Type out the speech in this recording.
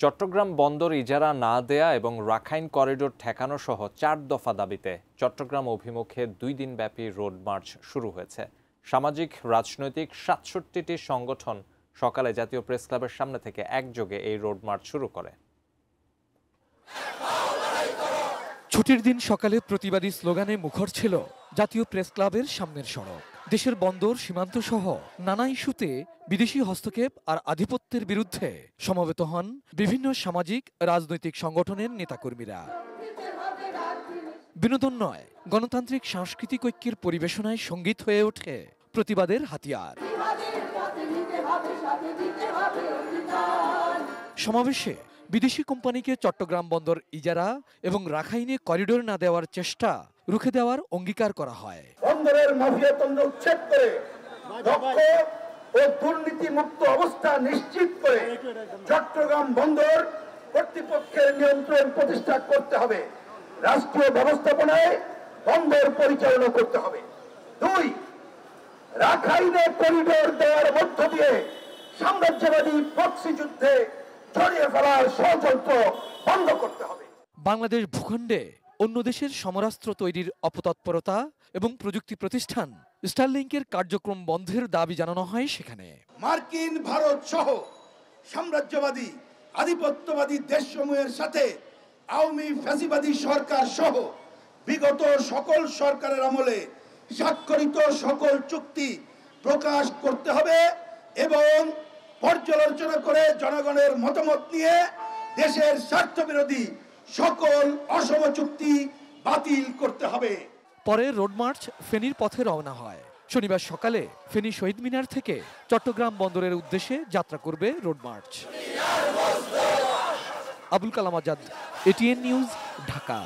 চট্টগ্রাম বন্দর ইজারা না দেয়া এবং রাখাইন করিডোর ঠেকানো সহ ৪ দফা দাবিতে চট্টগ্রাম অভিমুখে ২ দিনব্যাপী রোড মার্চ শুরু হয়েছে। সামাজিক রাজনৈতিক ৬৭টি সংগঠন সকালে জাতীয় প্রেস ক্লাবের সামনে থেকে একযোগে এই রোড মার্চ শুরু করে। ছুটির দিন সকালে প্রতিবাদী স্লোগানে মুখর ছিল জাতীয় প্রেস ক্লাবের সামনের সড়ক। দেশের বন্দর সীমান্ত সহ নানা ইস্যুতে বিদেশি হস্তক্ষেপ আর আধিপত্যের বিরুদ্ধে সমবেত হন বিভিন্ন সামাজিক রাজনৈতিক সংগঠনের নেতাকর্মীরা। বিনোদন নয়, গণতান্ত্রিক সাংস্কৃতিক ঐক্যের পরিবেশনায় সঙ্গীত হয়ে ওঠে প্রতিবাদের হাতিয়ার। সমাবেশে বিদেশি কোম্পানিকে চট্টগ্রাম বন্দর ইজারা এবং রাখাইনে করিডোর না দেওয়ার চেষ্টা রুখে দেওয়ার অঙ্গীকার করা হয়। বন্দরের মাফিয়াতন্ত্র উচ্ছেদ করে দক্ষ ও দুর্নীতি মুক্ত অবস্থা নিশ্চিত করে চট্টগ্রাম বন্দর কর্তৃপক্ষের নিয়ন্ত্রণ প্রতিষ্ঠা করতে হবে। রাষ্ট্রীয় ব্যবস্থাপনায় বন্দর পরিচালনা করতে হবে। ২, রাখাইনে করিডোর দেওয়ার মধ্য দিয়ে সাম্রাজ্যবাদী প্রক্সি যুদ্ধে ছড়িয়ে ফেলার ষড়যন্ত্র বন্ধ করতে হবে। বাংলাদেশ ভূখণ্ডে অন্য দেশের সমরাস্ত্র তৈরির অপতৎপরতা এবং প্রযুক্তি প্রতিষ্ঠান স্টারলিংকের কার্যক্রম বন্ধের দাবি জানানো হয় সেখানে। মার্কিন, ভারত সহ সাম্রাজ্যবাদী আধিপত্যবাদী দেশসমূহের সাথে আওয়ামী ফ্যাসিবাদী সরকার সহ বিগত সকল সরকারের আমলে স্বাক্ষরিত সকল চুক্তি প্রকাশ করতে হবে এবং পর্যালোচনা করে জনগণের মতামত নিয়ে দেশের স্বার্থবিরোধী সকল অসম চুক্তি বাতিল করতে হবে। পরে রোড মার্চ ফেনীর পথে রওনা হয়। শনিবার সকালে ফেনী শহীদ মিনার থেকে চট্টগ্রাম বন্দরের উদ্দেশ্যে যাত্রা করবে road March. Abul Kalam Azad, ATN news, Dhaka.